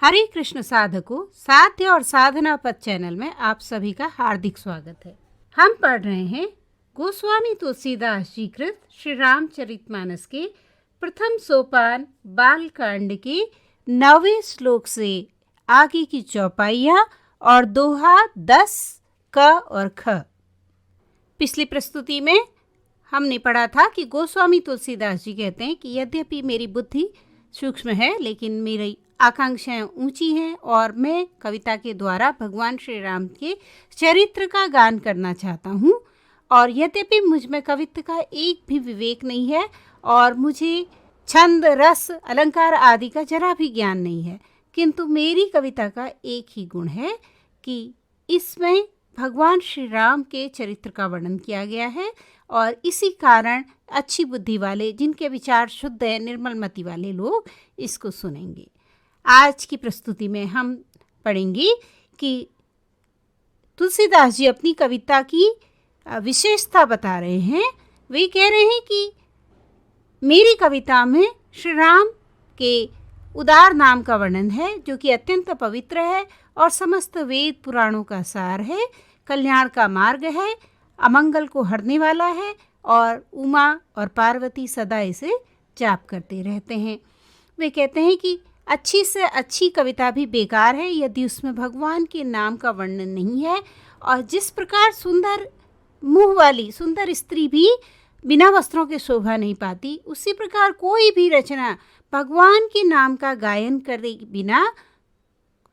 हरे कृष्ण साधकों, साध्य और साधना पथ चैनल में आप सभी का हार्दिक स्वागत है। हम पढ़ रहे हैं गोस्वामी तुलसीदास जी कृत श्री रामचरितमानस के प्रथम सोपान बालकांड के 9वें श्लोक से आगे की चौपाइयाँ और दोहा 10 क और ख। पिछली प्रस्तुति में हमने पढ़ा था कि गोस्वामी तुलसीदास जी कहते हैं कि यद्यपि मेरी बुद्धि सूक्ष्म है लेकिन मेरी आकांक्षाएं ऊंची हैं और मैं कविता के द्वारा भगवान श्री राम के चरित्र का गान करना चाहता हूं। और यद्यपि मुझ में कवित्व का एक भी विवेक नहीं है और मुझे छंद रस अलंकार आदि का जरा भी ज्ञान नहीं है, किंतु मेरी कविता का एक ही गुण है कि इसमें भगवान श्री राम के चरित्र का वर्णन किया गया है और इसी कारण अच्छी बुद्धि वाले, जिनके विचार शुद्ध है, निर्मल मति वाले लोग इसको सुनेंगे। आज की प्रस्तुति में हम पढ़ेंगे कि तुलसीदास जी अपनी कविता की विशेषता बता रहे हैं। वे कह रहे हैं कि मेरी कविता में श्री राम के उदार नाम का वर्णन है जो कि अत्यंत पवित्र है और समस्त वेद पुराणों का सार है, कल्याण का मार्ग है, अमंगल को हरने वाला है और उमा और पार्वती सदा इसे जाप करते रहते हैं। वे कहते हैं कि अच्छी से अच्छी कविता भी बेकार है यदि उसमें भगवान के नाम का वर्णन नहीं है। और जिस प्रकार सुंदर मुंह वाली सुंदर स्त्री भी बिना वस्त्रों के शोभा नहीं पाती, उसी प्रकार कोई भी रचना भगवान के नाम का गायन करे बिना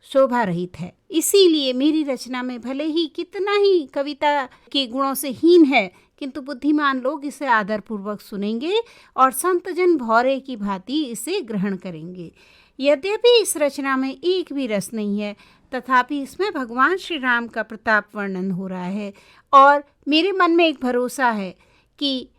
शोभा रहित है। इसीलिए मेरी रचना में भले ही कितना ही कविता के गुणों से हीन है, किंतु बुद्धिमान लोग इसे आदरपूर्वक सुनेंगे और संतजन भौरे की भांति इसे ग्रहण करेंगे। यद्यपि इस रचना में एक भी रस नहीं है, तथापि इसमें भगवान श्री राम का प्रताप वर्णन हो रहा है और मेरे मन में एक भरोसा है कि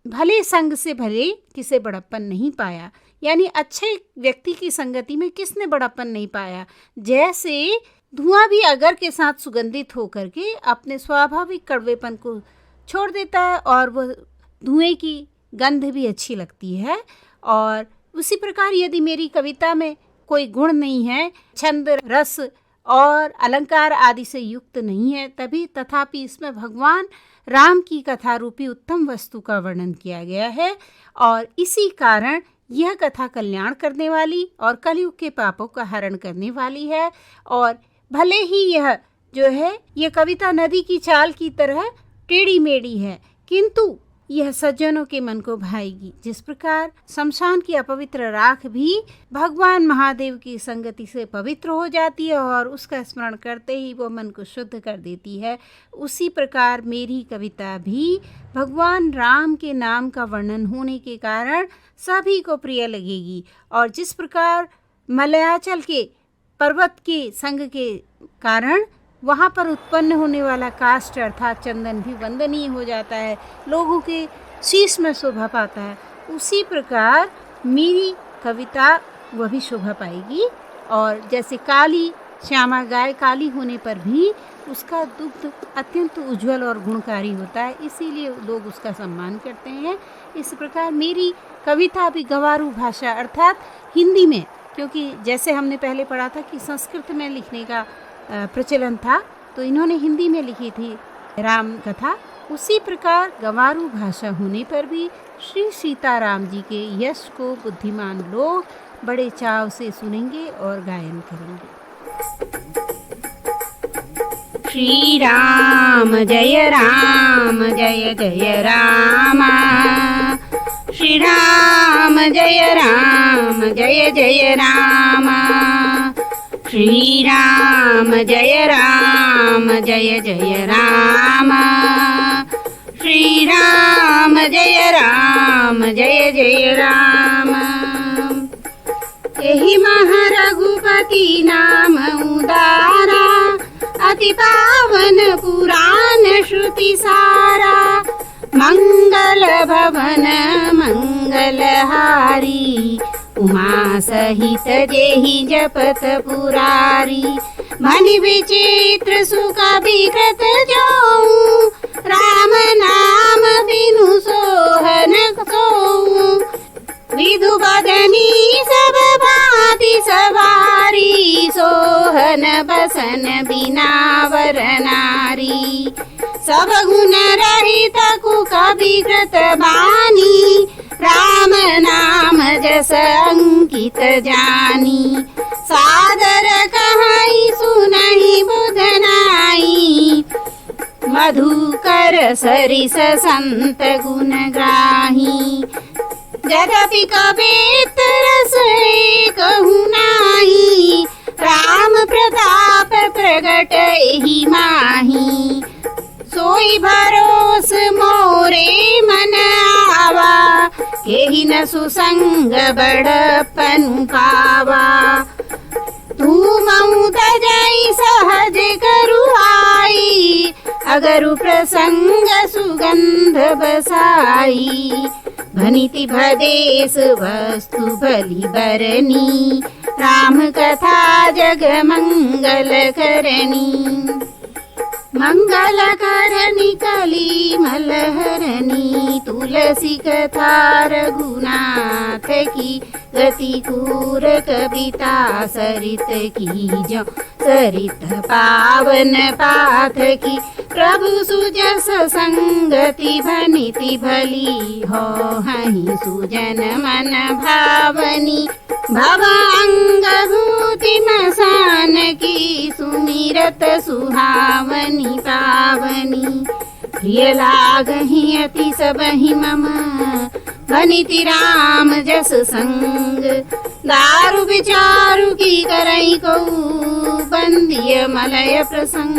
भले संग से भले किसे बड़प्पन नहीं पाया, यानी अच्छे व्यक्ति की संगति में किसने बड़प्पन नहीं पाया। जैसे धुआं भी अगर के साथ सुगंधित होकर के अपने स्वाभाविक कड़वेपन को छोड़ देता है और वह धुएं की गंध भी अच्छी लगती है, और उसी प्रकार यदि मेरी कविता में कोई गुण नहीं है, छंद रस और अलंकार आदि से युक्त नहीं है, तथापि इसमें भगवान राम की कथा रूपी उत्तम वस्तु का वर्णन किया गया है और इसी कारण यह कथा कल्याण करने वाली और कलयुग के पापों का हरण करने वाली है। और भले ही यह जो है यह कविता नदी की चाल की तरह टेढ़ी मेढ़ी है, किंतु यह सज्जनों के मन को भाएगी। जिस प्रकार शमशान की अपवित्र राख भी भगवान महादेव की संगति से पवित्र हो जाती है और उसका स्मरण करते ही वो मन को शुद्ध कर देती है, उसी प्रकार मेरी कविता भी भगवान राम के नाम का वर्णन होने के कारण सभी को प्रिय लगेगी। और जिस प्रकार मलयाचल के पर्वत के संग के कारण वहाँ पर उत्पन्न होने वाला काष्ठ अर्थात चंदन भी वंदनीय हो जाता है, लोगों के शीश में शोभा पाता है, उसी प्रकार मेरी कविता वह भी शोभा पाएगी। और जैसे काली श्यामा गाय काली होने पर भी उसका दुग्ध अत्यंत उज्जवल और गुणकारी होता है, इसीलिए लोग उसका सम्मान करते हैं। इस प्रकार मेरी कविता भी गंवारू भाषा अर्थात हिंदी में, क्योंकि जैसे हमने पहले पढ़ा था कि संस्कृत में लिखने का प्रचलन था, तो इन्होंने हिंदी में लिखी थी राम कथा, उसी प्रकार गंवारू भाषा होने पर भी श्री सीताराम जी के यश को बुद्धिमान लोग बड़े चाव से सुनेंगे और गायन करेंगे। श्री राम जय जय राम, श्री राम जय जय राम, श्री राम जय जय राम, श्री राम जय जय राम। एहि महा रघुपति नाम उदारा, अति पावन पुराण श्रुति सारा, मंगल भवन मंगलहारी, उमा सहित जेहि जपत पुरारी, मनि विचित्र सुख विकृत जोऊ, राम नाम बिनु सोहन सोऊ, विधु बदनी सब भांति सवारी, बन बसन बिनावर नारी। सब गुण रहित कुकवि कृत बानी, राम नाम जस अंकित जानी। सादर कहाई सुनहि बुध नाई, मधुकर सरिस संत गुण ग्राही। यद्यपि कबीत रस कहु नाही, राम प्रताप प्रगट एहि माही। सोई भरोस मोरे मन आवा, केहि न सुसंग बड़पनु पावा। तू मऊ तजई सहज करुआई, अगरु प्रसंग सुगंध बसाई। भनिति भदेश वस्तु भली बरनी, राम कथा जग मंगल करनी। मंगल करनी कली मलहरनी, तुलसी कथा रघुनाथ की। गति कूर कविता सरित की जो, सरित पावन पाथ की। प्रभु सुजस संगति भनिति भली, हो हहि सुजन मन भावनी। भवांग भूति मसान की, सुमिरत सुहावनी पावनी। प्रिय लागहि अति सबहि मम, भनिति राम जस संग। दारु विचारु की करई को, बंदिय मलय प्रसंग।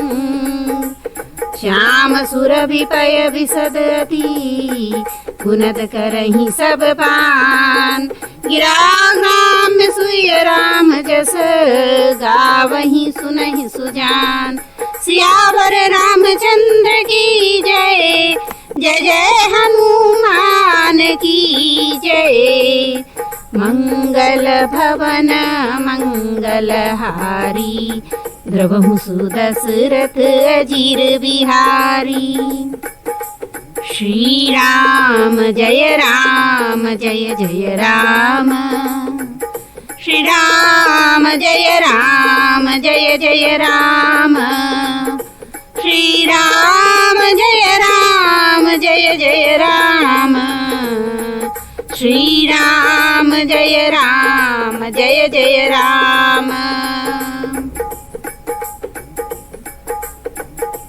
श्याम सुरभि पय विशद अति, गुनद करहि सब पान। गिरा ग्राम सुय राम जस, गावहि सुनहि सुजान। सियावर रामचंद्र की जय, जय जय हनुमान की जय। मंगल भवन मंगलहारी, द्रवहु सुदशरथ अजीर बिहारी। श्री राम जय जय राम। श्री राम जय जय राम। श्री राम जय जय राम। श्री राम जय जय राम।